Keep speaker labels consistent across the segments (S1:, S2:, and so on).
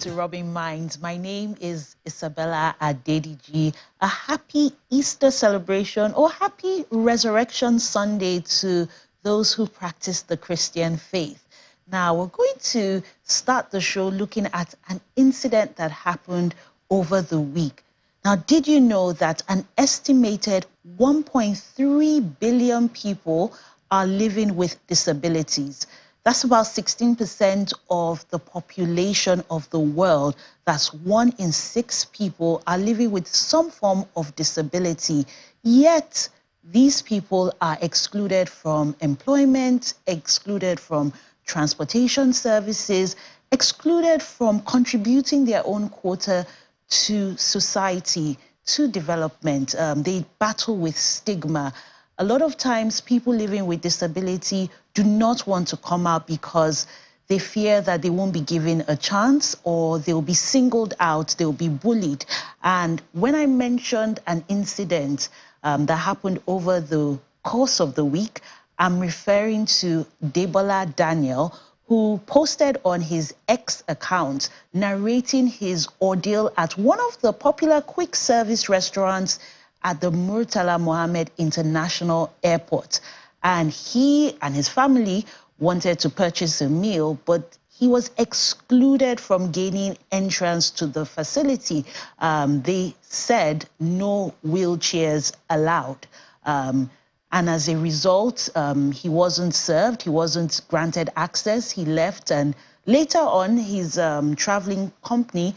S1: to Rubbin Minds. My name is Isabella Adediji. A happy Easter celebration or happy Resurrection Sunday to those who practice the Christian faith. Now, we're going to start the show looking at an incident that happened over the week. Now, did you know that an estimated 1.3 billion people are living with disabilities? That's about 16% of the population of the world. That's 1 in 6 people are living with some form of disability. Yet, these people are excluded from employment, excluded from transportation services, excluded from contributing their own quota to society, to development. They battle with stigma. A lot of times, people living with disability do not want to come out because they fear that they won't be given a chance or they'll be singled out, they'll be bullied. And when I mentioned an incident that happened over the course of the week, I'm referring to Debola Daniel, who posted on his X account narrating his ordeal at one of the popular quick service restaurants at the Murtala Mohammed International Airport. And he and his family wanted to purchase a meal, but he was excluded from gaining entrance to the facility. They said no wheelchairs allowed. And as a result, he wasn't served, he wasn't granted access, he left, and later on, his traveling company,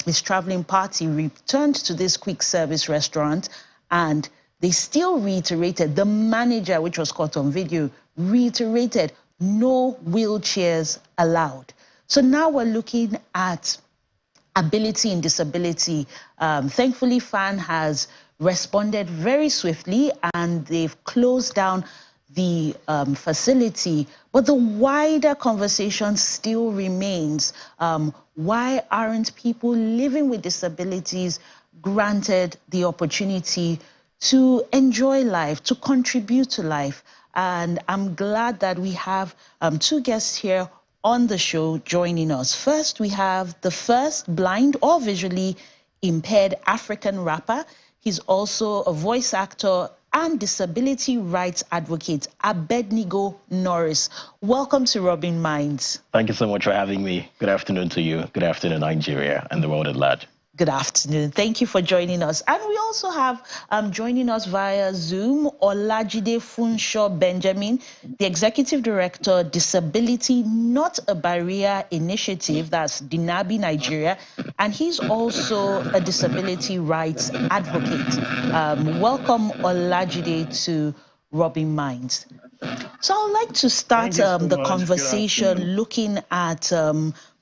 S1: his traveling party returned to this quick service restaurant, and they still reiterated, the manager, which was caught on video, reiterated no wheelchairs allowed. So now we're looking at ability and disability. Thankfully, FAN has responded very swiftly and they've closed down the facility, but the wider conversation still remains. Why aren't people living with disabilities granted the opportunity to enjoy life, to contribute to life? And I'm glad that we have 2 guests here on the show joining us. First, we have the first blind or visually impaired African rapper. He's also a voice actor and disability rights advocate, Abednego Norris. Welcome to Rubbin Minds.
S2: Thank you so much for having me. Good afternoon to you. Good afternoon, Nigeria and the world at large.
S1: Good afternoon. Thank you for joining us. And we also have joining us via Zoom, Olajide Funsho Benjamin, the Executive Director, Disability Not a Barrier Initiative, that's DINABI Nigeria, and he's also a disability rights advocate. Welcome, Olajide, to Rubbin Minds. So I'd like to start the conversation looking at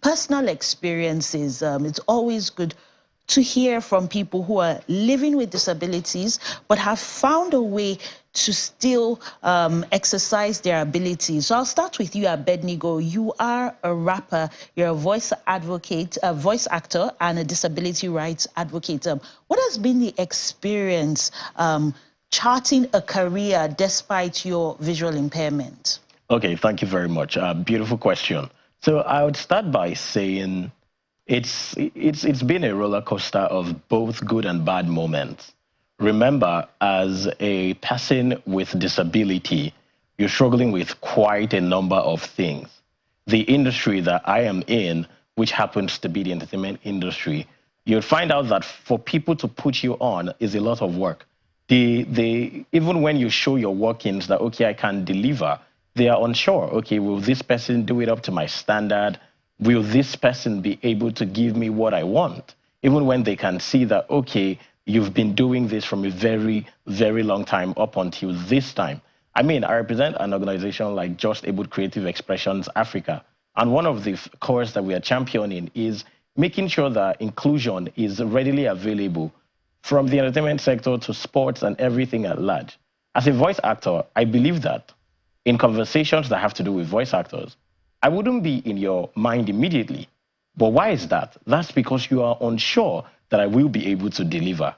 S1: personal experiences. It's always good to hear from people who are living with disabilities but have found a way to still exercise their abilities. So I'll start with you, Abednego. You are a rapper, you're a voice advocate, a voice actor, and a disability rights advocate. What has been the experience charting a career despite your visual impairment?
S2: Okay, thank you very much. Beautiful question. So I would start by saying it's been a roller coaster of both good and bad moments. Remember, as a person with disability, you're struggling with quite a number of things. The industry that I am in, which happens to be the entertainment industry, you'll find out that for people to put you on is a lot of work. Even when you show your workings that, okay, I can deliver, they are unsure. Okay, will this person do it up to my standard? Will this person be able to give me what I want? Even when they can see that, okay, you've been doing this from a very, very long time up until this time. I mean, I represent an organization like Just Able Creative Expressions Africa. And one of the cores that we are championing is making sure that inclusion is readily available from the entertainment sector to sports and everything at large. As a voice actor, I believe that in conversations that have to do with voice actors, I wouldn't be in your mind immediately. But why is that? That's because you are unsure that I will be able to deliver.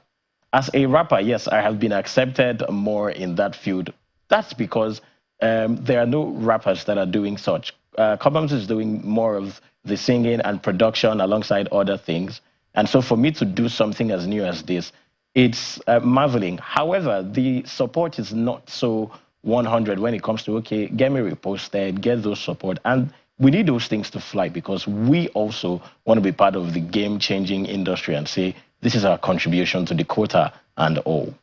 S2: As a rapper, yes, I have been accepted more in that field. That's because there are no rappers that are doing such. Cobhams is doing more of the singing and production alongside other things. And so for me to do something as new as this, it's marveling. However, the support is not so 100 when it comes to, okay, get me reposted, get those support. And we need those things to fly because we also want to be part of the game-changing industry and say, this is our contribution to the quota and all.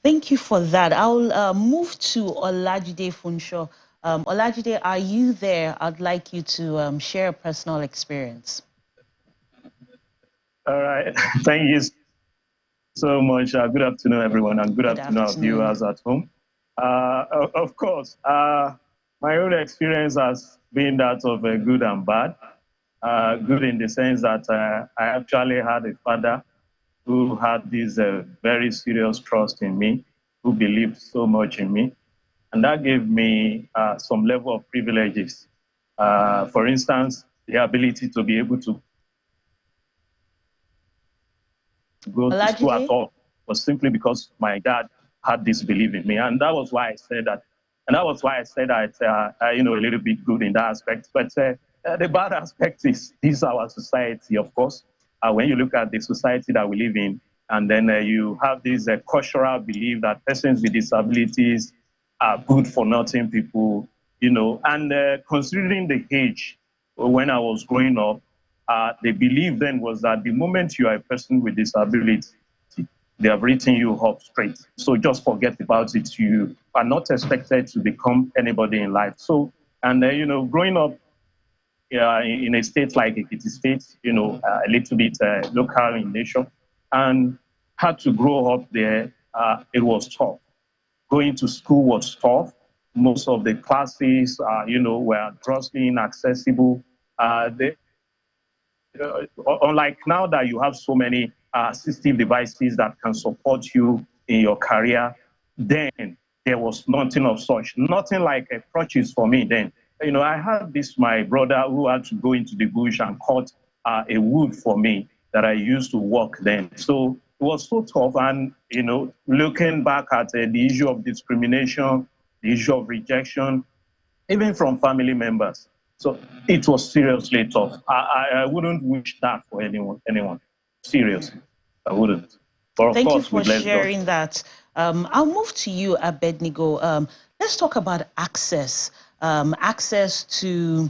S1: Thank you for that. I'll move to Olajide Funsho. Olajide, are you there? I'd like you to share a personal experience.
S3: All right. Thank you so much. Good afternoon, everyone, and good afternoon, our viewers at home. Of course, my own experience has been that of good and bad. Good in the sense that I actually had a father who had this very serious trust in me, who believed so much in me. And that gave me some level of privileges. For instance, the ability to be able to go to school at all was simply because my dad had this belief in me. And that was why I said that. And that was why I said that, a little bit good in that aspect. But the bad aspect is our society, of course. When you look at the society that we live in, and then you have this cultural belief that persons with disabilities are good for nothing people, and considering the age when I was growing up, the belief then was that the moment you are a person with disability, they have written you up straight. So just forget about it. You are not expected to become anybody in life. So, and growing up in a state like Ekiti State, a little bit local in nature, and had to grow up there, it was tough. Going to school was tough. Most of the classes, were grossly inaccessible. Unlike now that you have so many assistive devices that can support you in your career, then there was nothing of such. Nothing like crutches for me then. I had my brother who had to go into the bush and cut a wood for me that I used to work then. So it was so tough. And, looking back at the issue of discrimination, the issue of rejection, even from family members. So it was seriously tough. I wouldn't wish that for anyone. Seriously, I wouldn't.
S1: But of Thank course, you for sharing that. I'll move to you, Abednego. Let's talk about access. Access to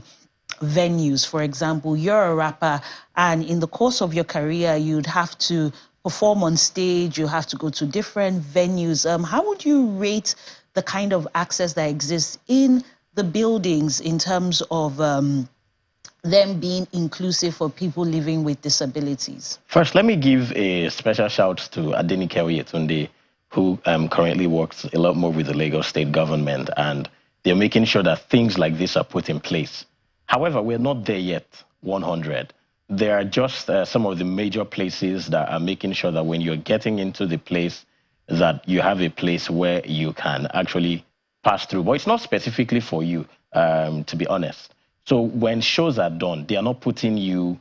S1: venues. For example, you're a rapper, and in the course of your career, you'd have to perform on stage, you have to go to different venues. How would you rate the kind of access that exists in the buildings in terms of them being inclusive for people living with disabilities?
S2: First, let me give a special shout to Adenike Oyetunde, who currently works a lot more with the Lagos state government, and they're making sure that things like this are put in place. However, we're not there yet, 100. There are just some of the major places that are making sure that when you're getting into the place, that you have a place where you can actually pass through. But it's not specifically for you, to be honest. So when shows are done, they are not putting you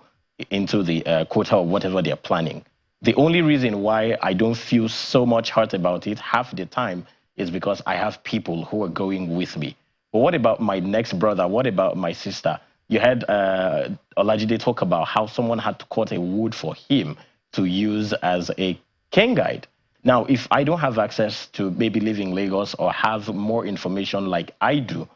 S2: into the quota or whatever they're planning. The only reason why I don't feel so much hurt about it half the time is because I have people who are going with me. But what about my next brother? What about my sister? You had Olajide talk about how someone had to cut a wood for him to use as a cane guide. Now, if I don't have access to maybe live in Lagos or have more information like I do,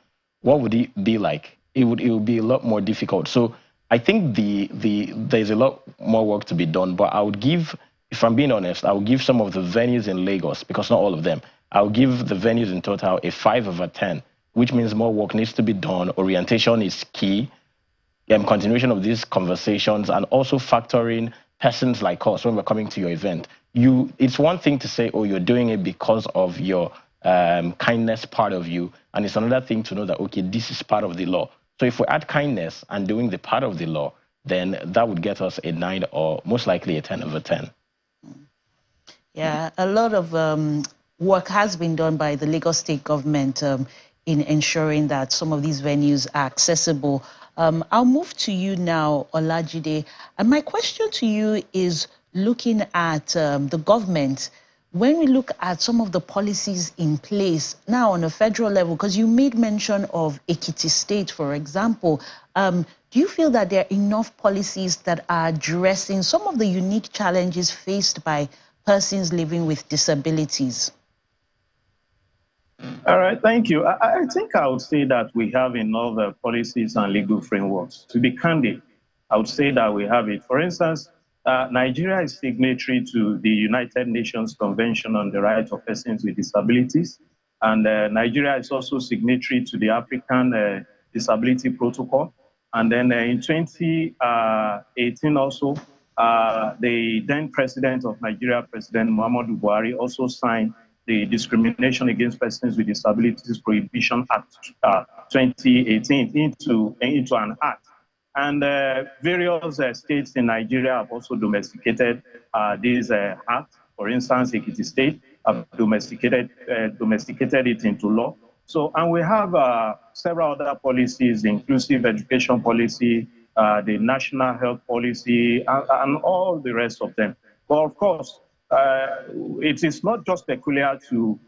S2: what would it be like? It would be a lot more difficult. So I think there's a lot more work to be done, but I would give, if I'm being honest, I would give some of the venues in Lagos, because not all of them, I'll give the venues in total a 5/10, which means more work needs to be done. Orientation is key. Continuation of these conversations, and also factoring persons like us when we're coming to your event. It's one thing to say, oh, you're doing it because of your kindness part of you, and it's another thing to know that, okay, this is part of the law. So if we add kindness and doing the part of the law, then that would get us a 9 or most likely a 10/10.
S1: Yeah, a lot of work has been done by the Lagos state government in ensuring that some of these venues are accessible. I'll move to you now, Olajide. And my question to you is looking at the government. when we look at some of the policies in place now on a federal level, because you made mention of Ekiti State, for example, do you feel that there are enough policies that are addressing some of the unique challenges faced by persons living with disabilities?
S3: All right, thank you. I think I would say that we have enough policies and legal frameworks. To be candid, I would say that we have it. For instance, Nigeria is signatory to the United Nations Convention on the Rights of Persons with Disabilities, and Nigeria is also signatory to the African Disability Protocol. And then in 2018 also, the then president of Nigeria, President Muhammadu Buhari, also signed the Discrimination Against Persons with Disabilities Prohibition Act 2018 into an act. And various states in Nigeria have also domesticated this act. For instance, Ekiti State have domesticated it into law. So, and we have several other policies, inclusive education policy, the national health policy, and all the rest of them. But of course, it is not just peculiar to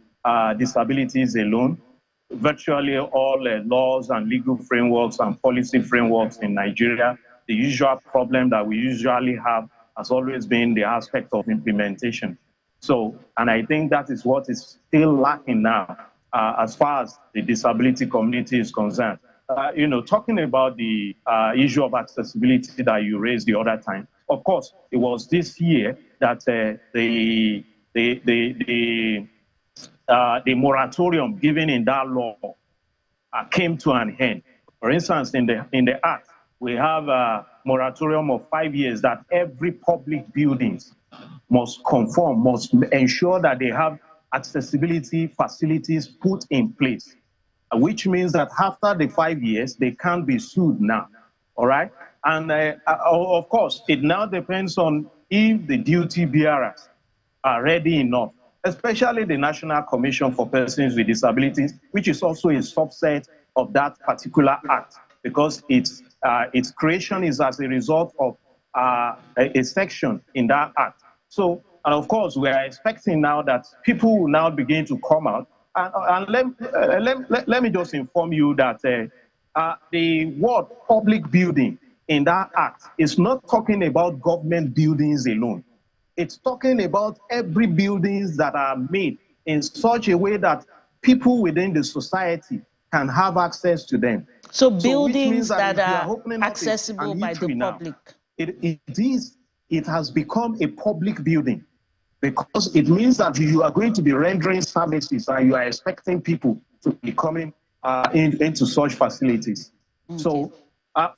S3: disabilities alone. Virtually all laws and legal frameworks and policy frameworks in Nigeria, the usual problem that we usually have has always been the aspect of implementation. So, and I think that is what is still lacking now as far as the disability community is concerned. Talking about the issue of accessibility that you raised the other time, of course, it was this year that the moratorium given in that law came to an end. For instance, in the Act, we have a moratorium of 5 years that every public buildings must conform, must ensure that they have accessibility facilities put in place, which means that after the 5 years, they can't be sued now, all right? And of course, it now depends on if the duty bearers are ready enough, especially the National Commission for Persons with Disabilities, which is also a subset of that particular act, because its creation is as a result of a section in that act. So, and of course, we are expecting now that people will now begin to come out. And let me just inform you that the word public building in that act is not talking about government buildings alone. It's talking about every buildings that are made in such a way that people within the society can have access to them.
S1: So buildings that are accessible by the public.
S3: It has become a public building, because it means that you are going to be rendering services and you are expecting people to be coming into such facilities. Okay. So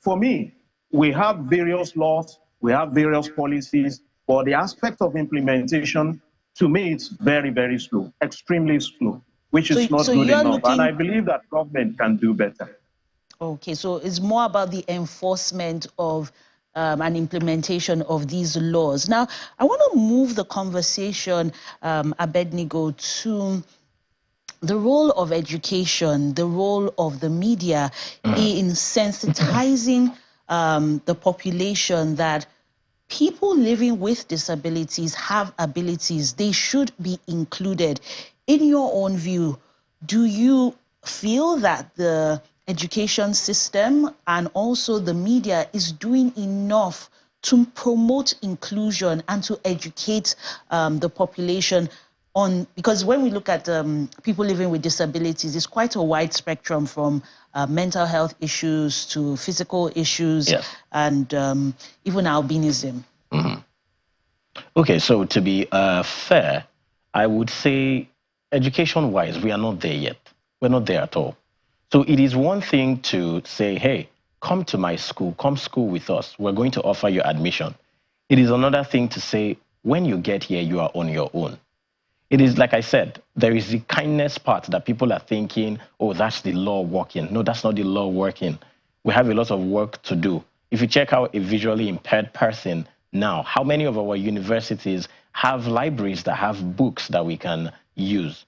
S3: for me, we have various laws, we have various policies, but the aspect of implementation, to me, it's very, very slow, extremely slow, which is not good enough. And I believe that government can do better.
S1: Okay, so it's more about the enforcement of and implementation of these laws. Now, I want to move the conversation, Abednego, to the role of education, the role of the media in sensitizing the population that people living with disabilities have abilities. They should be included. In your own view, do you feel that the education system and also the media is doing enough to promote inclusion and to educate the population on, because when we look at people living with disabilities, it's quite a wide spectrum from mental health issues to physical issues, and even albinism.
S2: Okay, so to be fair, I would say education-wise, we are not there yet. We're not there at all. So it is one thing to say, hey, come to my school, come school with us. We're going to offer you admission. It is another thing to say, when you get here, you are on your own. It is, like I said, there is the kindness part that people are thinking, oh, that's the law working. No, that's not the law working. We have a lot of work to do. If you check out a visually impaired person now, how many of our universities have libraries that have books that we can use?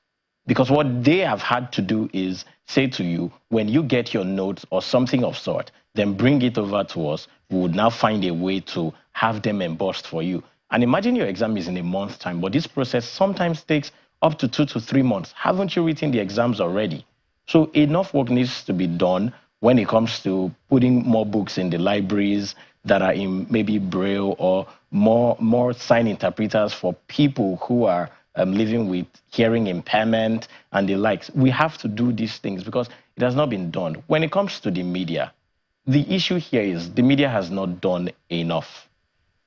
S2: Because what they have had to do is say to you, when you get your notes or something of sort, then bring it over to us. We would now find a way to have them embossed for you. And imagine your exam is in a month's time, but this process sometimes takes up to 2 to 3 months. Haven't you written the exams already? So enough work needs to be done when it comes to putting more books in the libraries that are in maybe Braille, or more sign interpreters for people who are living with hearing impairment and the likes. We have to do these things because it has not been done. When it comes to the media, the issue here is the media has not done enough.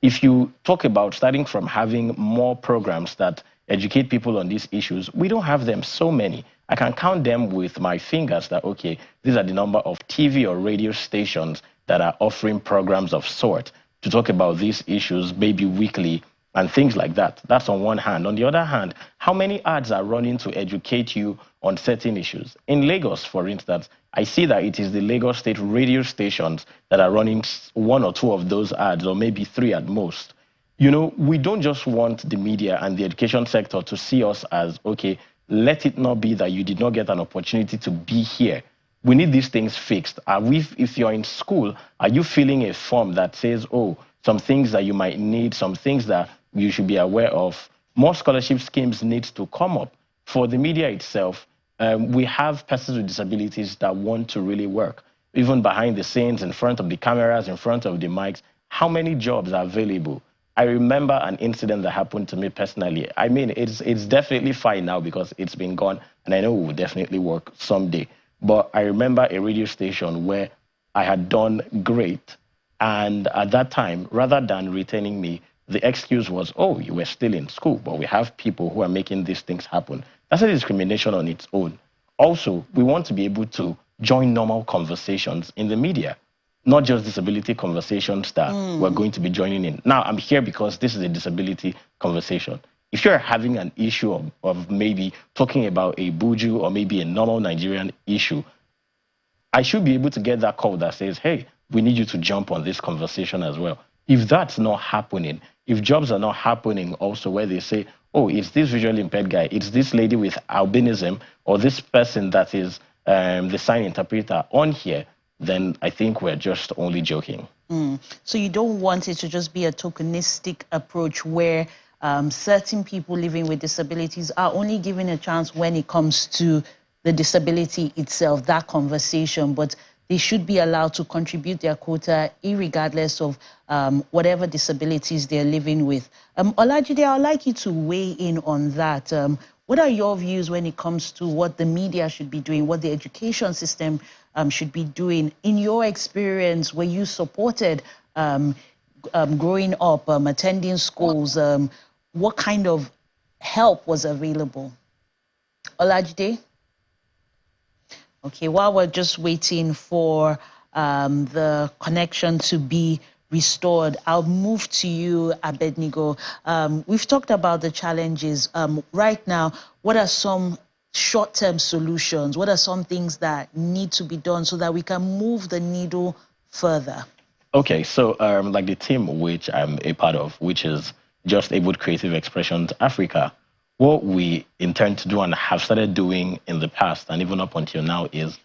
S2: If you talk about starting from having more programs that educate people on these issues, we don't have them so many. I can count them with my fingers that, okay, these are the number of TV or radio stations that are offering programs of sort to talk about these issues, maybe weekly and things like that. That's on one hand. On the other hand, how many ads are running to educate you on certain issues? In Lagos, for instance, I see that it is the Lagos State radio stations that are running 1 or 2 of those ads, or maybe 3 at most. You know, we don't just want the media and the education sector to see us as, okay, let it not be that you did not get an opportunity to be here. We need these things fixed. If you're in school, are you filling a form that says, oh, some things that you might need, some things that you should be aware of? More scholarship schemes need to come up. For the media itself, we have persons with disabilities that want to really work, even behind the scenes, in front of the cameras, in front of the mics. How many jobs are available? I remember an incident that happened to me personally. I mean, it's definitely fine now because it's been gone, and I know it will definitely work someday. But I remember a radio station where I had done great, and at that time, rather than retaining me, the excuse was, oh, you were still in school, but we have people who are making these things happen. That's a discrimination on its own. Also, we want to be able to join normal conversations in the media, not just disability conversations that we're going to be joining in. Now, I'm here because this is a disability conversation. If you're having an issue of maybe talking about a buju or maybe a normal Nigerian issue, I should be able to get that call that says, hey, we need you to jump on this conversation as well. If that's not happening, if jobs are not happening also where they say, oh, it's this visually impaired guy, it's this lady with albinism, or this person that is the sign interpreter on here, then I think we're just only joking.
S1: So you don't want it to just be a tokenistic approach where certain people living with disabilities are only given a chance when it comes to the disability itself, that conversation, but they should be allowed to contribute their quota irregardless of whatever disabilities they're living with. Olajide, I'd like you to weigh in on that. What are your views when it comes to what the media should be doing, what the education system should be doing? In your experience, were you supported growing up, attending schools? What kind of help was available? Olajide? Okay, while we're just waiting for the connection to be restored, I'll move to you, Abednego. We've talked about the challenges. Right now, what are some short-term solutions? What are some things that need to be done so that we can move the needle further?
S2: Okay, so like the team which I'm a part of, which is Just Abled Creative Expressions Africa, what we intend to do and have started doing in the past and even up until now is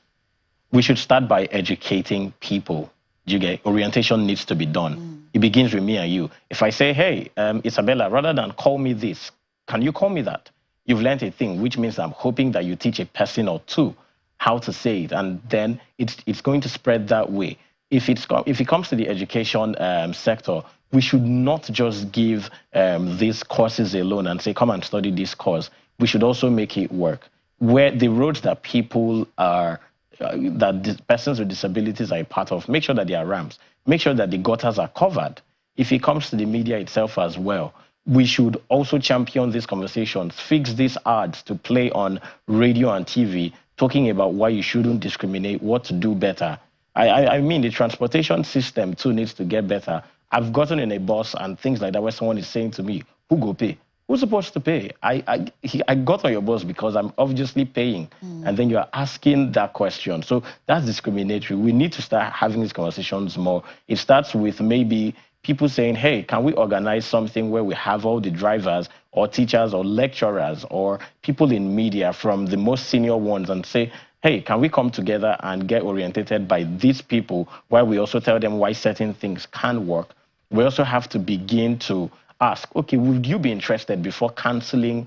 S2: we should start by educating people. You get orientation needs to be done. It begins with me and you. If I say, hey, Isabella, rather than call me this, can you call me that? You've learned a thing, which means I'm hoping that you teach a person or two how to say it, and then it's going to spread that way. If it comes to the education sector, we should not just give these courses alone and say, come and study this course. We should also make it work. Where the roads that people are, that persons with disabilities are a part of, make sure that there are ramps. Make sure that the gutters are covered. If it comes to the media itself as well, we should also champion these conversations, fix these ads to play on radio and TV, talking about why you shouldn't discriminate, what to do better. I mean, the transportation system too needs to get better. I've gotten in a bus and things like that where someone is saying to me, who go pay? Who's supposed to pay? I got on your bus because I'm obviously paying. And then you're asking that question. So that's discriminatory. We need to start having these conversations more. It starts with maybe people saying, hey, can we organize something where we have all the drivers or teachers or lecturers or people in media from the most senior ones and say, hey, can we come together and get orientated by these people, where we also tell them why certain things can work. We also have to begin to ask, okay, would you be interested before canceling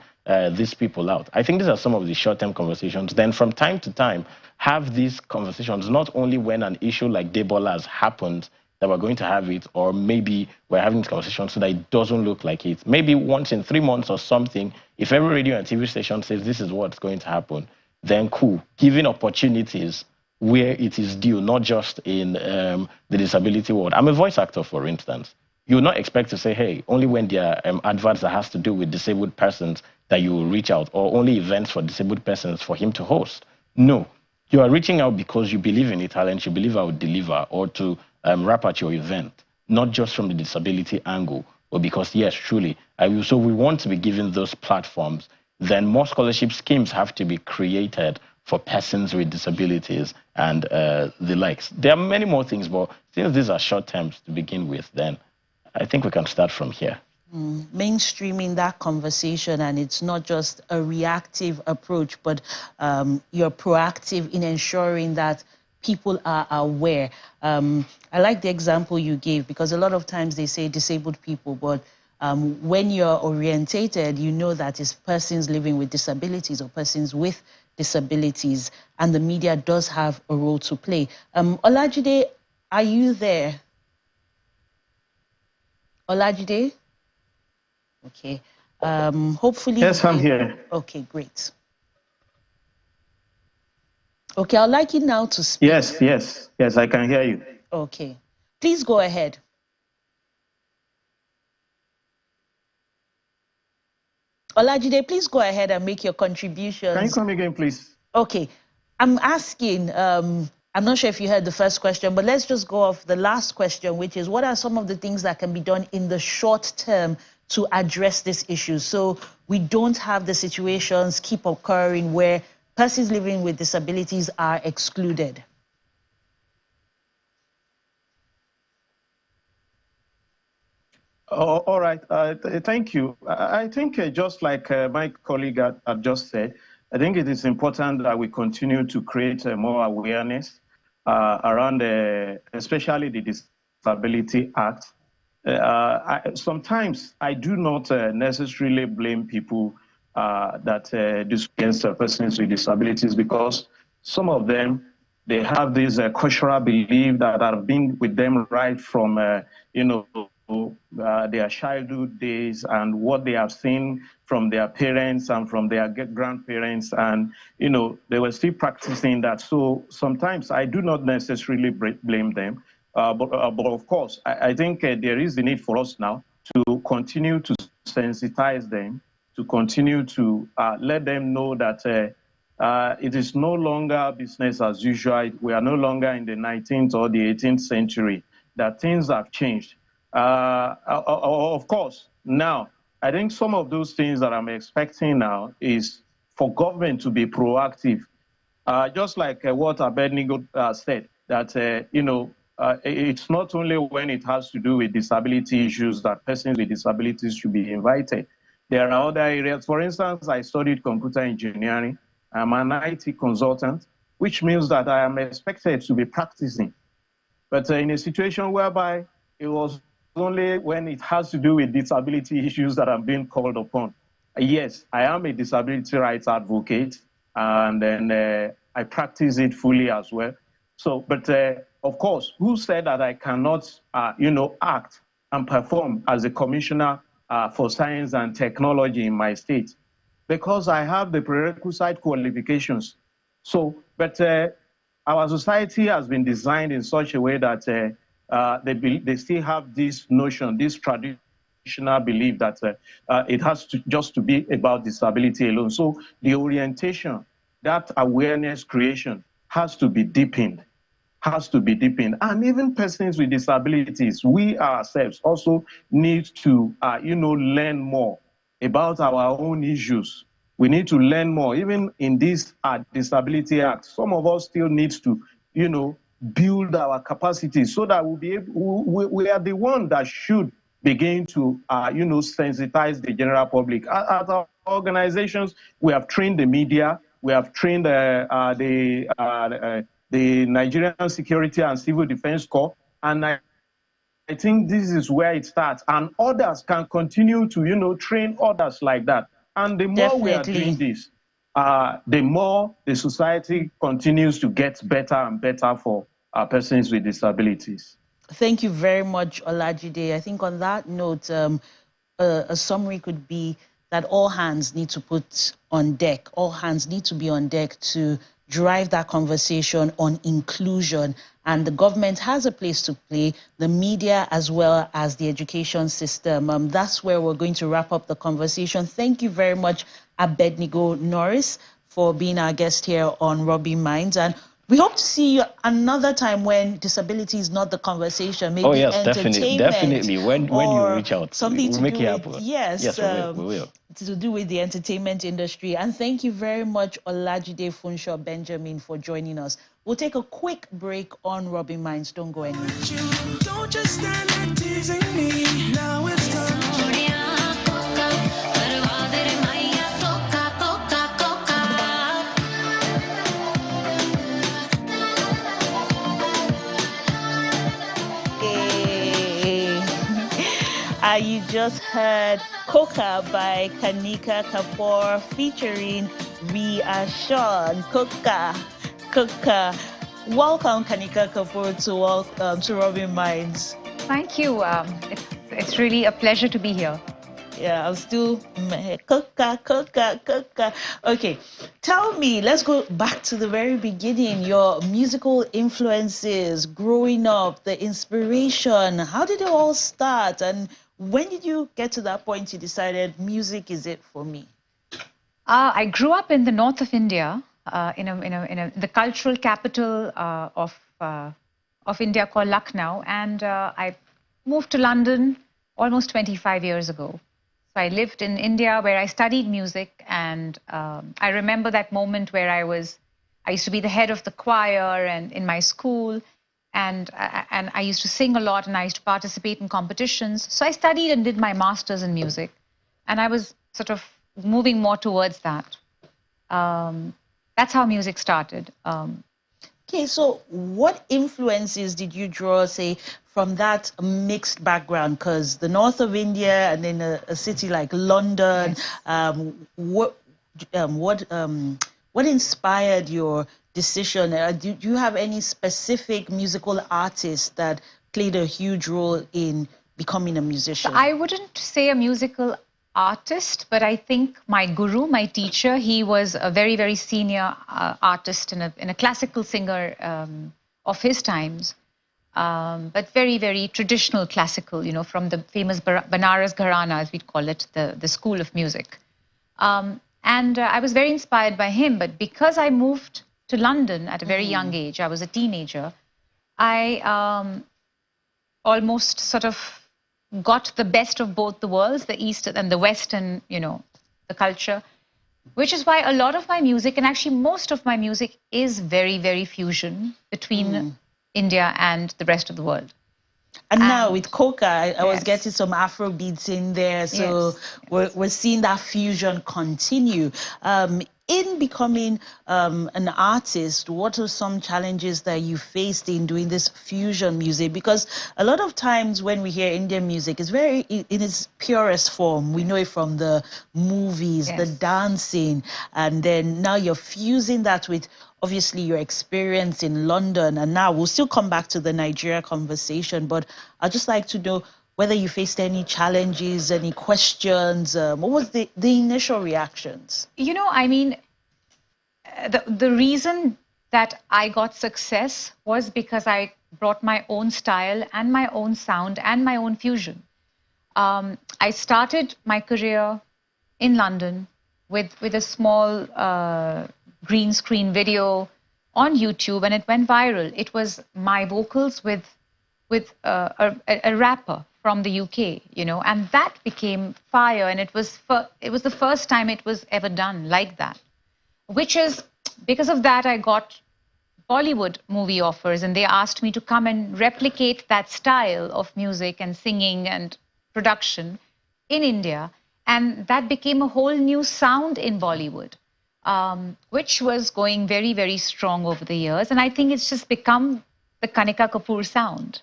S2: these people out? I think these are some of the short-term conversations. Then from time to time, have these conversations, not only when an issue like Debola has happened, that we're going to have it, or maybe we're having this conversation so that it doesn't look like it. Maybe once in 3 months or something, if every radio and TV station says this is what's going to happen, then cool. Giving opportunities where it is due, not just in the disability world. I'm a voice actor, for instance. You would not expect to say, hey, only when there are adverts that has to do with disabled persons that you will reach out, or only events for disabled persons for him to host. No, you are reaching out because you believe in the talent, you believe I would deliver, or to rap at your event, not just from the disability angle, but because, yes, truly, so we want to be given those platforms. Then more scholarship schemes have to be created for persons with disabilities and the likes. There are many more things, but since these are short terms to begin with, then I think we can start from here.
S1: Mainstreaming that conversation, and it's not just a reactive approach, but you're proactive in ensuring that people are aware. I like the example you gave, because a lot of times they say disabled people, but when you're orientated, you know that it's persons living with disabilities or persons with disabilities, and the media does have a role to play. Olajide, are you there? Olajide? Okay. Hopefully.
S3: Yes, I'm here.
S1: Okay, great. Okay, I'd like you now to speak.
S3: Yes, I can hear you.
S1: Okay. Please go ahead. Olajide, please go ahead and make your contributions.
S3: Can you come again, please?
S1: Okay. I'm asking, I'm not sure if you heard the first question, but let's just go off the last question, which is, what are some of the things that can be done in the short term to address this issue, so we don't have the situations keep occurring where persons living with disabilities are excluded?
S3: All right. Thank you. I think just like my colleague had just said, I think it is important that we continue to create more awareness around, especially the Disability Act. Sometimes I do not necessarily blame people that against persons with disabilities, because some of them, they have this cultural belief that have been with them right from their childhood days, and what they have seen from their parents and from their grandparents, and they were still practicing that. So sometimes I do not necessarily blame them, but of course I think there is the need for us now to continue to sensitize them, to continue to let them know that it is no longer business as usual. We are no longer in the 19th or the 18th century, that things have changed. Of course, now, I think some of those things that I'm expecting now is for government to be proactive. Just like what Abednego said, that, it's not only when it has to do with disability issues that persons with disabilities should be invited. There are other areas. For instance, I studied computer engineering. I'm an IT consultant, which means that I am expected to be practicing. But in a situation whereby it was only when it has to do with disability issues that I'm being called upon. Yes, I am a disability rights advocate, and then I practice it fully as well. So, but of course, who said that I cannot, act and perform as a commissioner for science and technology in my state? Because I have the prerequisite qualifications. So, but our society has been designed in such a way that they still have this notion, this traditional belief that it has to just to be about disability alone. So the orientation, that awareness creation has to be deepened, And even persons with disabilities, we ourselves also need to, learn more about our own issues. We need to learn more. Even in this Disability Act, some of us still need to, build our capacity so that we'll be able, we are the one that should begin to, sensitize the general public. At our organizations, we have trained the media, we have trained the Nigerian Security and Civil Defense Corps, and I think this is where it starts, and others can continue to, train others like that. And the more we are doing this, the more the society continues to get better and better for persons with disabilities.
S1: Thank you very much, Olajide. I think on that note, a summary could be that all hands need to put on deck, all hands need to be on deck to drive that conversation on inclusion. And the government has a place to play, the media as well as the education system. That's where we're going to wrap up the conversation. Thank you very much, Abednego Norris, for being our guest here on Rubbin Minds. And we hope to see you another time when disability is not the conversation. Maybe
S2: yes,
S1: entertainment.
S2: Definitely. When you reach out,
S1: something
S2: we'll
S1: to
S2: make
S1: do
S2: it
S1: with
S2: happen.
S1: yes,
S2: we will.
S1: To do with the entertainment industry. And thank you very much, Olajide Funsho Benjamin, for joining us. We'll take a quick break on Rubbin Minds. Don't go anywhere. Don't just stand there teasing me. Now it's time. You just heard Coca by Kanika Kapoor featuring Reassured. Coca. Welcome, Kanika Kapoor, to Rubbin Minds.
S4: Thank you. It's really a pleasure to be here.
S1: Yeah, I'm still Coca. Okay, tell me, let's go back to the very beginning. Your musical influences, growing up, the inspiration. How did it all start? And when did you get to that point you decided music is it for me?
S4: I grew up in the north of India, in the cultural capital of India called Lucknow, and I moved to London almost 25 years ago. So I lived in India where I studied music, and I remember that moment where I used to be the head of the choir and in my school, and I used to sing a lot, and I used to participate in competitions. So I studied and did my master's in music, and I was sort of moving more towards that. That's how music started.
S1: Okay, so what influences did you draw, say, from that mixed background? Because the north of India and then a city like London, yes. What inspired your decision? Do you have any specific musical artists that played a huge role in becoming a musician?
S4: So I wouldn't say a musical artist, but I think my guru, my teacher, he was a very, very senior artist and a classical singer of his times, but very, very traditional classical, from the famous Banaras Gharana, as we'd call it, the school of music. And I was very inspired by him, but because I moved to London at a very young age, I was a teenager, I almost sort of got the best of both the worlds, the East and the West, and the culture, which is why a lot of my music, and actually most of my music, is very, very fusion between India and the rest of the world.
S1: And now with Coca, I was getting some Afro beats in there, so we're seeing that fusion continue. In becoming an artist, what are some challenges that you faced in doing this fusion music? Because a lot of times when we hear Indian music, it's very in its purest form. We know it from the movies, the dancing, and then now you're fusing that with obviously your experience in London, and now we'll still come back to the Nigeria conversation, but I'd just like to know whether you faced any challenges, any questions. What was the initial reactions?
S4: I mean, the reason that I got success was because I brought my own style and my own sound and my own fusion. I started my career in London with a small green screen video on YouTube, and it went viral. It was my vocals with a rapper from the UK, and that became fire, and it was the first time it was ever done like that, which is because of that I got Bollywood movie offers, and they asked me to come and replicate that style of music and singing and production in India, and that became a whole new sound in Bollywood, which was going very, very strong over the years, and I think it's just become the Kanika Kapoor sound.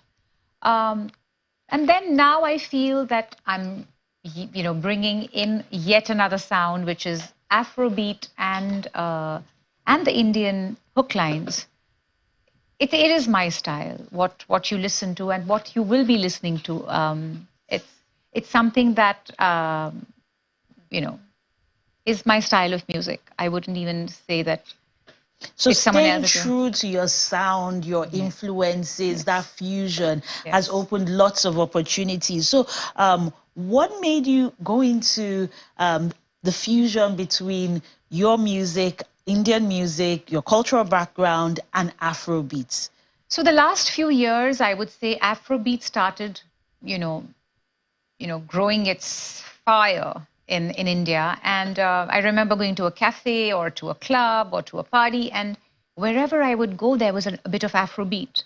S4: And then now I feel that I'm, bringing in yet another sound, which is Afrobeat and the Indian hook lines. It is my style. What you listen to and what you will be listening to. It's something that is my style of music. I wouldn't even say that.
S1: So staying true to your sound, your influences, that fusion has opened lots of opportunities. So what made you go into the fusion between your music, Indian music, your cultural background, and Afrobeats?
S4: So the last few years, I would say Afrobeat started, growing its fire in India. And I remember going to a cafe or to a club or to a party, and wherever I would go, there was a bit of Afrobeat.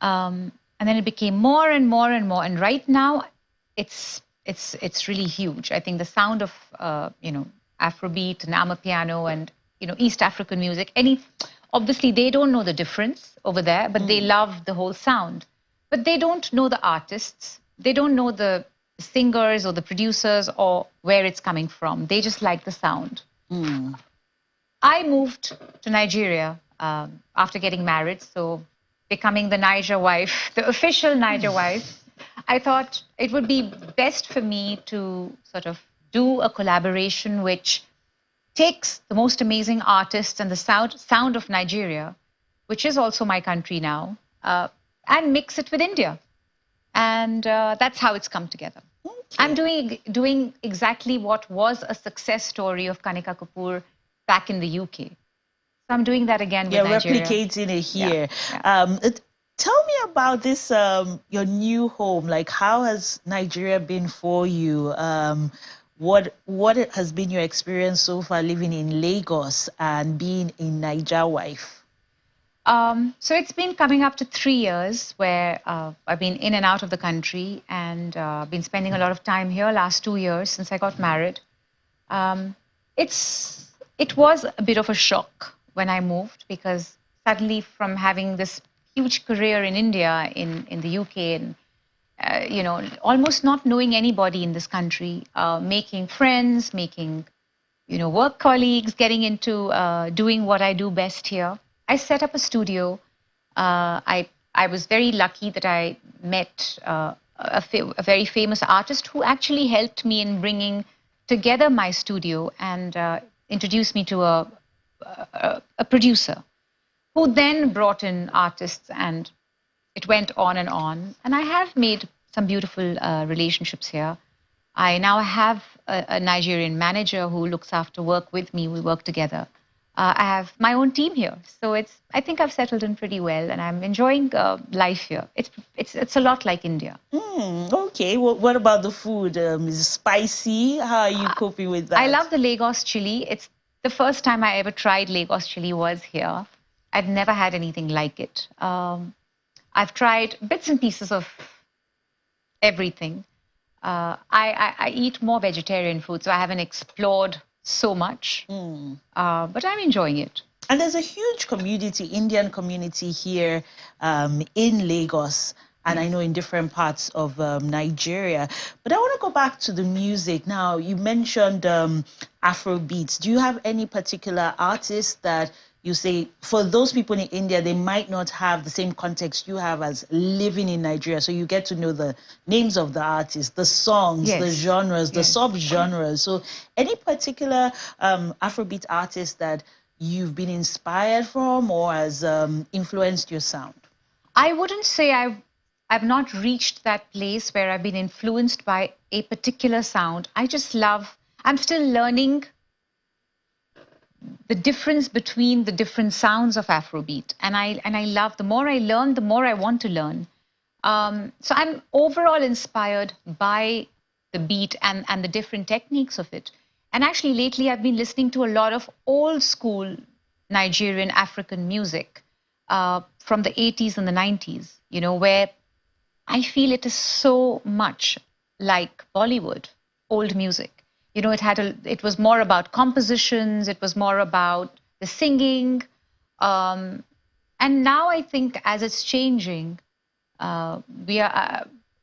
S4: And then it became more and more and more. And right now, it's really huge. I think the sound of Afrobeat and Amapiano and East African music. Obviously, they don't know the difference over there, but they love the whole sound. But they don't know the artists. They don't know the singers or the producers or where it's coming from. They just like the sound. I moved to Nigeria after getting married, so becoming the Niger wife, the official Niger wife. I thought it would be best for me to sort of do a collaboration which takes the most amazing artists and the sound of Nigeria, which is also my country now, and mix it with India. And that's how it's come together. Okay. I'm doing exactly what was a success story of Kanika Kapoor back in the UK. So I'm doing that again with Nigeria.
S1: Replicating it here. Tell me about this, your new home. Like, how has Nigeria been for you? What has been your experience so far living in Lagos and being a Niger wife?
S4: So it's been coming up to 3 years where I've been in and out of the country and been spending a lot of time here last 2 years since I got married. It was a bit of a shock when I moved because suddenly from having this huge career in India, in the UK, and almost not knowing anybody in this country, making friends, making work colleagues, getting into doing what I do best here. I set up a studio. I was very lucky that I met a very famous artist who actually helped me in bringing together my studio and introduced me to a producer who then brought in artists, and it went on and on. And I have made some beautiful relationships here. I now have a Nigerian manager who looks after work with me. We work together. I have my own team here, so I think I've settled in pretty well, and I'm enjoying life here. It's a lot like India.
S1: Okay, well, what about the food? Is it spicy? How are you coping with that?
S4: I love the Lagos chili. It's the first time I ever tried Lagos chili was here. I'd never had anything like it. I've tried bits and pieces of everything. I eat more vegetarian food, so I haven't explored so much, but I'm enjoying it.
S1: And there's a huge community, Indian community here in Lagos, and I know in different parts of Nigeria. But I want to go back to the music. Now, you mentioned Afrobeats. Do you have any particular artists that you say, for those people in India, they might not have the same context you have as living in Nigeria, so you get to know the names of the artists, the songs, the genres, the sub-genres. So any particular Afrobeat artist that you've been inspired from or has influenced your sound?
S4: I wouldn't say I've not reached that place where I've been influenced by a particular sound. I just love, I'm still learning the difference between the different sounds of Afrobeat. And I love, the more I learn, the more I want to learn. So I'm overall inspired by the beat and the different techniques of it. And actually lately I've been listening to a lot of old school Nigerian African music from the 80s and the 90s, where I feel it is so much like Bollywood, old music. It was more about compositions, it was more about the singing. And now I think as it's changing,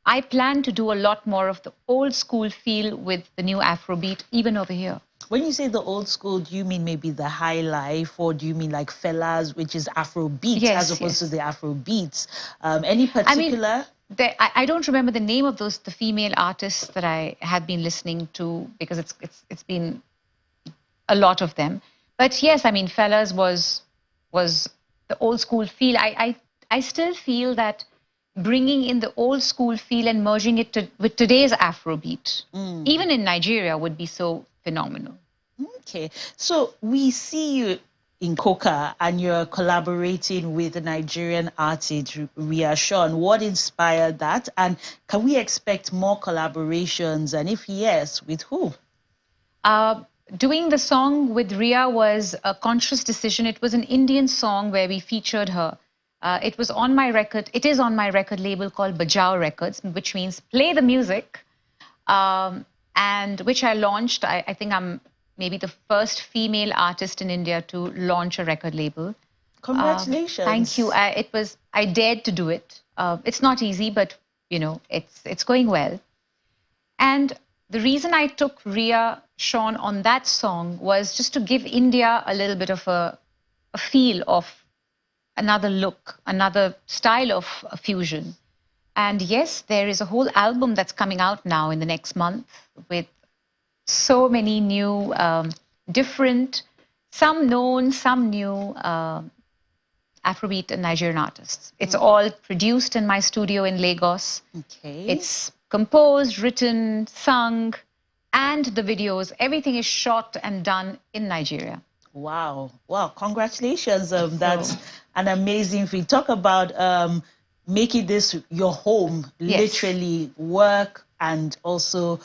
S4: I plan to do a lot more of the old school feel with the new Afrobeat, even over here.
S1: When you say the old school, do you mean maybe the high life, or do you mean like Fellas, which is Afrobeat,
S4: Yes,
S1: as opposed to
S4: yes.
S1: the Afrobeats? Any particular?
S4: I mean, I don't remember the name of the female artists that I had been listening to, because it's been a lot of them. But yes, I mean, Fellas was the old school feel. I still feel that bringing in the old school feel and merging it with today's Afrobeat, even in Nigeria, would be so phenomenal.
S1: Okay, so we see you in Coca and you're collaborating with a Nigerian artist, Ria Sean. What inspired that? And can we expect more collaborations? And if yes, with who?
S4: Doing the song with Ria was a conscious decision. It was an Indian song where we featured her. It was on my record. It is on my record label called Bajao Records, which means play the music, and which I launched. I think I'm maybe the first female artist in India to launch a record label.
S1: Congratulations.
S4: Thank you. I dared to do it. It's not easy, but you know, it's going well. And the reason I took Ria Sean on that song was just to give India a little bit of a feel of another look, another style of fusion. And yes, there is a whole album that's coming out now in the next month with so many new, different, some known, some new Afrobeat and Nigerian artists. It's all produced in my studio in Lagos.
S1: Okay.
S4: It's composed, written, sung, and the videos, everything is shot and done in Nigeria.
S1: Wow. Wow. Congratulations. That's an amazing thing. Talk about making this your home, literally work and also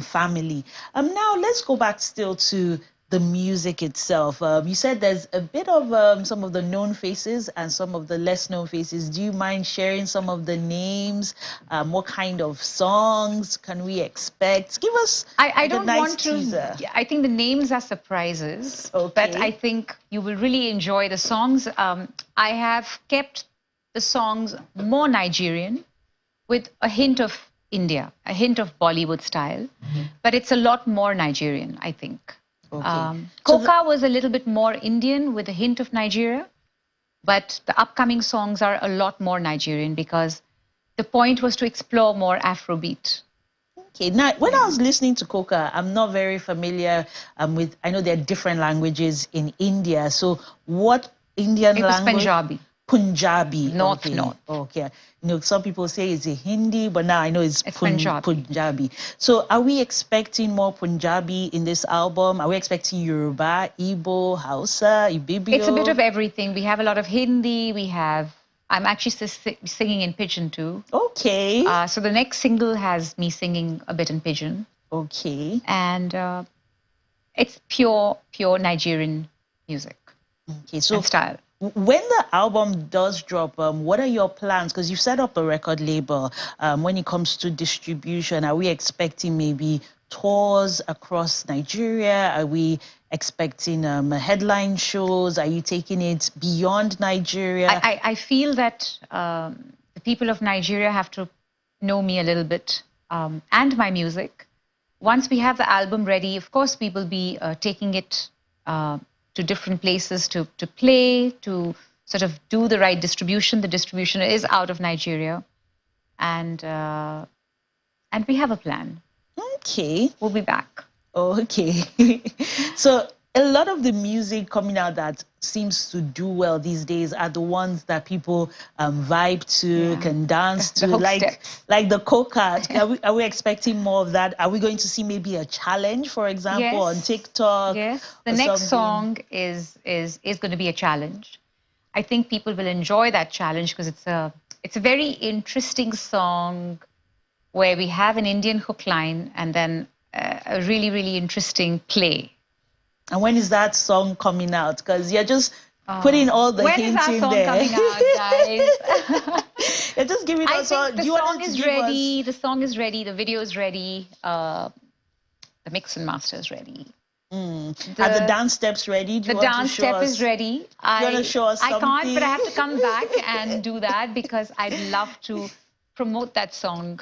S1: family. Now let's go back still to the music itself. You said there's a bit of some of the known faces and some of the less known faces. Do you mind sharing some of the names? What kind of songs can we expect? Give us
S4: I don't
S1: nice
S4: want
S1: teaser.
S4: I think the names are surprises,
S1: Okay.
S4: but I think you will really enjoy the songs. I have kept the songs more Nigerian with a hint of India, a hint of Bollywood style, but it's a lot more Nigerian, I think.
S1: Okay.
S4: Coca was a little bit more Indian with a hint of Nigeria, but the upcoming songs are a lot more Nigerian because the point was to explore more Afrobeat.
S1: Okay, now when I was listening to Coca, I'm not very familiar with, I know there are different languages in India. So what Indian language?
S4: It was Punjabi.
S1: Punjabi.
S4: North.
S1: Okay. You know, some people say it's a Hindi, but now I know it's Punjabi. So are we expecting more Punjabi in this album? Are we expecting Yoruba, Igbo, Hausa, Ibibio?
S4: It's a bit of everything. We have a lot of Hindi. I'm actually singing in Pidgin too.
S1: Okay.
S4: So the next single has me singing a bit in Pidgin.
S1: Okay.
S4: And it's pure Nigerian music.
S1: Okay. So
S4: and style.
S1: When the album does drop, what are your plans? Because you've set up a record label. When it comes to distribution, are we expecting maybe tours across Nigeria? Are we expecting headline shows? Are you taking it beyond Nigeria?
S4: I feel that the people of Nigeria have to know me a little bit and my music. Once we have the album ready, of course, we will be taking it to different places to play, to sort of do the right distribution. The distribution is out of Nigeria. And we have a plan.
S1: Okay.
S4: We'll be back.
S1: Okay. So a lot of the music coming out that seems to do well these days are the ones that people vibe to, can dance to, like the Coca. Are we expecting more of that? Are we going to see maybe a challenge, for example, on TikTok?
S4: Yes, the next song is going to be a challenge. I think people will enjoy that challenge because it's a very interesting song where we have an Indian hook line and then a really, really interesting play.
S1: And when is that song coming out? Because you're just putting all the hints in there.
S4: When is that song coming out, guys?
S1: You're just giving us all.
S4: The song is ready. The song is ready. The video is ready. The mix and master is ready.
S1: Are the dance steps ready?
S4: The dance step is ready.
S1: You want to show us something?
S4: I can't, but I have to come back and do that because I'd love to promote that song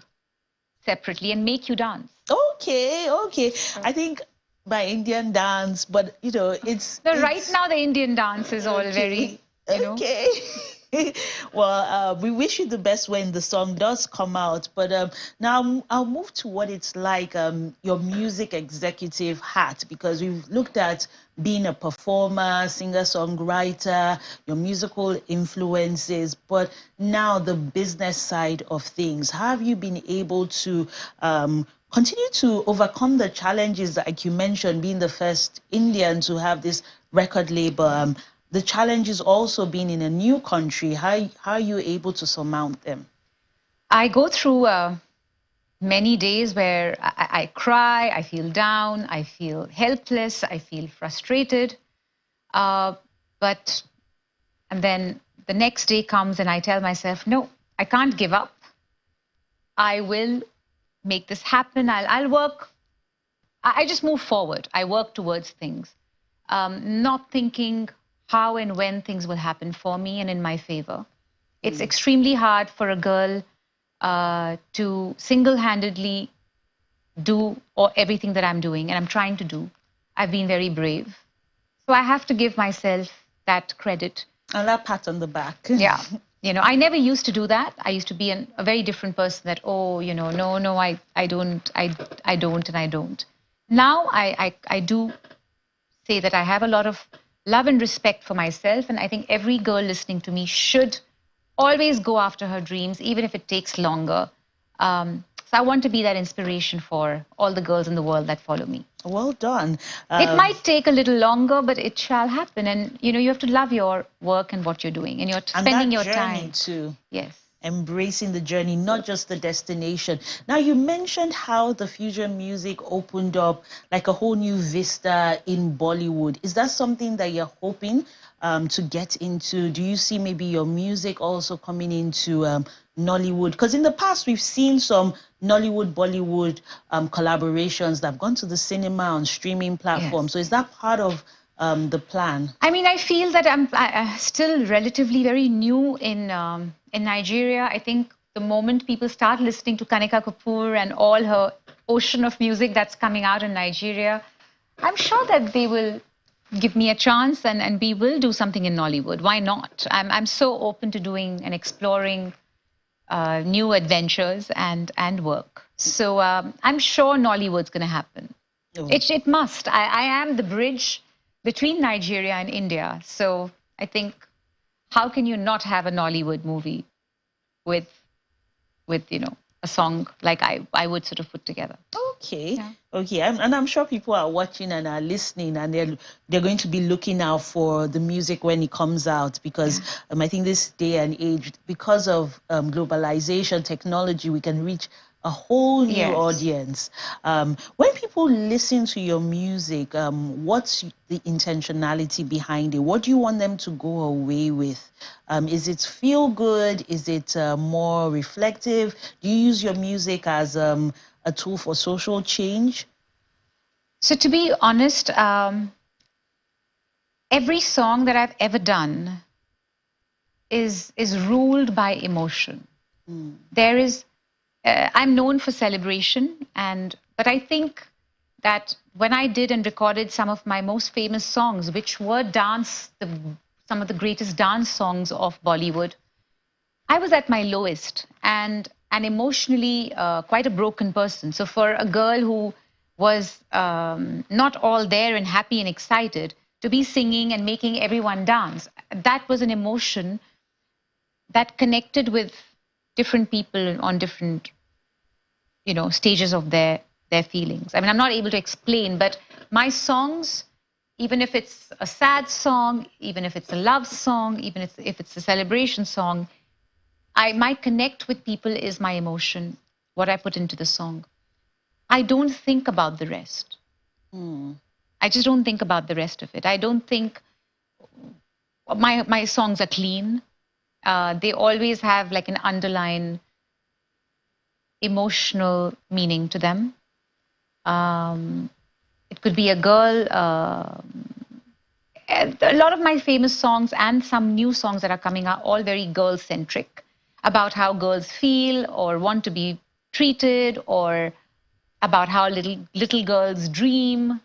S4: separately and make you dance.
S1: Okay, okay. I think by Indian dance, but you know, it's
S4: right now the Indian dance is all very, you know.
S1: Okay. Well, we wish you the best when the song does come out. But now I'll move to what it's like, your music executive hat, because we've looked at being a performer, singer-songwriter, your musical influences, but now the business side of things. How have you been able to continue to overcome the challenges, like you mentioned, being the first Indian to have this record label? The challenges also being in a new country, how are you able to surmount them?
S4: I go through many days where I cry, I feel down, I feel helpless, I feel frustrated. And then the next day comes and I tell myself, no, I can't give up. I will make this happen. I'll work. I just move forward. I work towards things, not thinking how and when things will happen for me and in my favor. It's extremely hard for a girl to single-handedly do everything that I'm doing and I'm trying to do. I've been very brave. So I have to give myself that credit.
S1: And that pat on the back.
S4: Yeah. You know, I never used to do that. I used to be a very different person that, oh, you know, no, I don't. Now I do say that I have a lot of love and respect for myself. And I think every girl listening to me should always go after her dreams, even if it takes longer. So I want to be that inspiration for all the girls in the world that follow me.
S1: Well done.
S4: It might take a little longer, but it shall happen. And, you know, you have to love your work and what you're doing. And you're spending your time.
S1: Too.
S4: Yes.
S1: Embracing the journey, not just the destination. Now, you mentioned how the fusion music opened up like a whole new vista in Bollywood. Is that something that you're hoping to get into? Do you see maybe your music also coming into Nollywood? Because in the past, we've seen some Nollywood-Bollywood collaborations that have gone to the cinema on streaming platforms. Yes. So is that part of the plan?
S4: I mean, I feel that I'm still relatively very new in Nigeria. I think the moment people start listening to Kanika Kapoor and all her ocean of music that's coming out in Nigeria, I'm sure that they will give me a chance and we will do something in Nollywood. Why not? I'm so open to doing and exploring new adventures and work. So I'm sure Nollywood's going to happen. Oh. It must. I am the bridge between Nigeria and India. So I think, how can you not have a Nollywood movie with you know, a song like I would sort of put together?
S1: Okay, yeah. Okay, and I'm sure people are watching and are listening, and they're going to be looking out for the music when it comes out, because yeah. I think this day and age, because of globalization, technology, we can reach a whole new yes. audience. When people listen to your music, what's the intentionality behind it? What do you want them to go away with? Is it feel good? Is it more reflective? Do you use your music as a tool for social change?
S4: So to be honest, every song that I've ever done is ruled by emotion. There is I'm known for celebration, but I think that when I did and recorded some of my most famous songs, which were some of the greatest dance songs of Bollywood, I was at my lowest and emotionally quite a broken person. So for a girl who was not all there and happy and excited, to be singing and making everyone dance, that was an emotion that connected with different people on different, you know, stages of their feelings. I mean, I'm not able to explain, but my songs, even if it's a sad song, even if it's a love song, even if it's a celebration song, my connect with people is my emotion, what I put into the song. I don't think about the rest. I just don't think about the rest of it. I don't think my songs are clean. They always have like an underlying emotional meaning to them. It could be a girl. A lot of my famous songs and some new songs that are coming are all very girl-centric. about how girls feel or want to be treated, or about how little girls dream.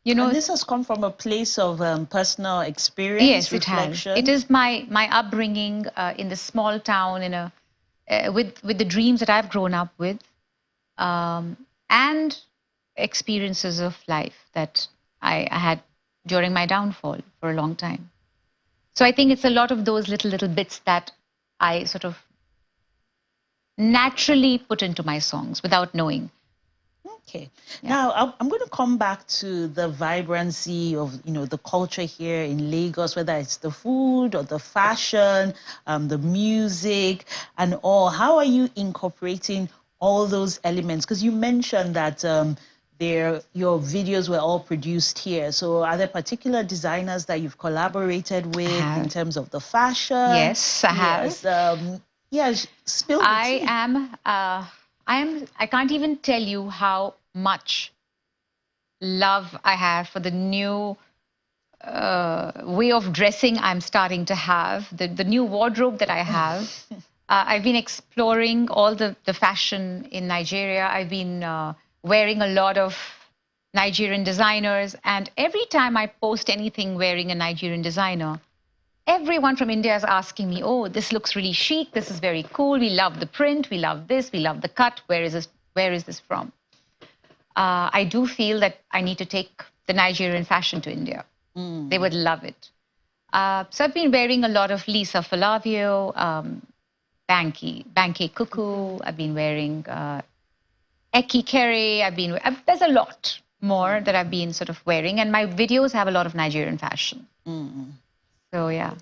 S4: You know,
S1: and this has come from a place of personal experience,
S4: yes,
S1: reflection.
S4: It has. It is my upbringing in this small town, in a with the dreams that I've grown up with, and experiences of life that I had during my downfall for a long time. So I think it's a lot of those little bits that I sort of naturally put into my songs without knowing.
S1: Okay. Yeah. Now I'm going to come back to the vibrancy of, you know, the culture here in Lagos, whether it's the food or the fashion, the music and all. How are you incorporating all those elements? Because you mentioned that your videos were all produced here. So are there particular designers that you've collaborated with in terms of the fashion?
S4: Yes, I have.
S1: Yes, spill the tea.
S4: I can't even tell you how much love I have for the new way of dressing I'm starting to have, the new wardrobe that I have. I've been exploring all the fashion in Nigeria. I've been wearing a lot of Nigerian designers, and every time I post anything wearing a Nigerian designer, everyone from India is asking me, oh, this looks really chic, this is very cool, we love the print, we love this, we love the cut, where is this from? I do feel that I need to take the Nigerian fashion to India. They would love it. So I've been wearing a lot of Lisa Falavio, Banke Cuckoo, I've been wearing Eki Kere, there's a lot more that I've been sort of wearing, and my videos have a lot of Nigerian fashion. So yeah.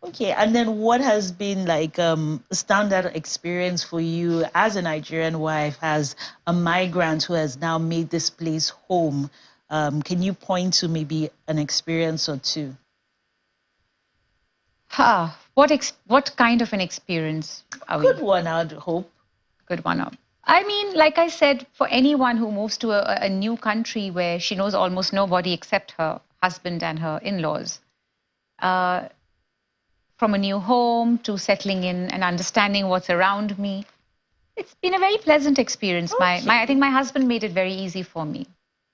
S1: Okay. And then what has been like a standout experience for you as a Nigerian wife, as a migrant who has now made this place home? Can you point to maybe an experience or two?
S4: What kind of an experience are we?
S1: Good one, I'd hope.
S4: Good one. I mean, like I said, for anyone who moves to a new country where she knows almost nobody except her husband and her in-laws, from a new home to settling in and understanding what's around me, it's been a very pleasant experience. Okay. I think my husband made it very easy for me.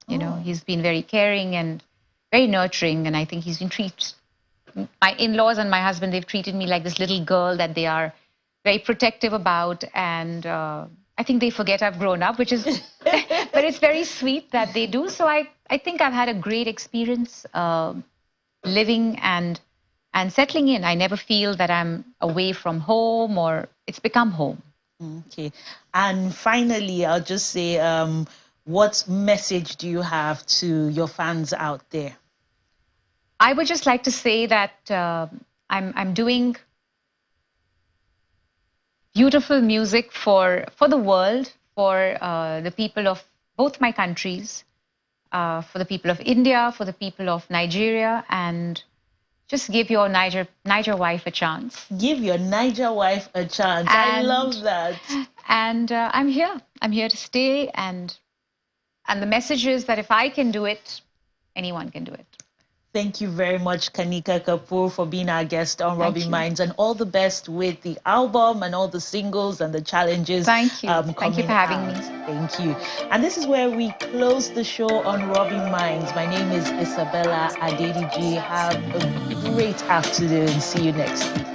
S4: You know, he's been very caring and very nurturing, and I think he's been my in-laws and my husband, they've treated me like this little girl that they are very protective about, and I think they forget I've grown up, which is, but it's very sweet that they do. So I think I've had a great experience living and settling in. I never feel that I'm away from home, or it's become home.
S1: Okay. And finally, I'll just say, what message do you have to your fans out there?
S4: I would just like to say that I'm doing beautiful music for the world, for the people of both my countries, for the people of India, for the people of Nigeria, and just give your Niger wife a chance.
S1: Give your Niger wife a chance. I love that.
S4: And I'm here to stay, and the message is that if I can do it, anyone can do it.
S1: Thank you very much, Kanika Kapoor, for being our guest on Rubbin Minds, and all the best with the album and all the singles and the challenges.
S4: Thank you. Thank you for having me.
S1: Thank you. And this is where we close the show on Rubbin Minds. My name is Isabella Adediji. Have a great afternoon. See you next week.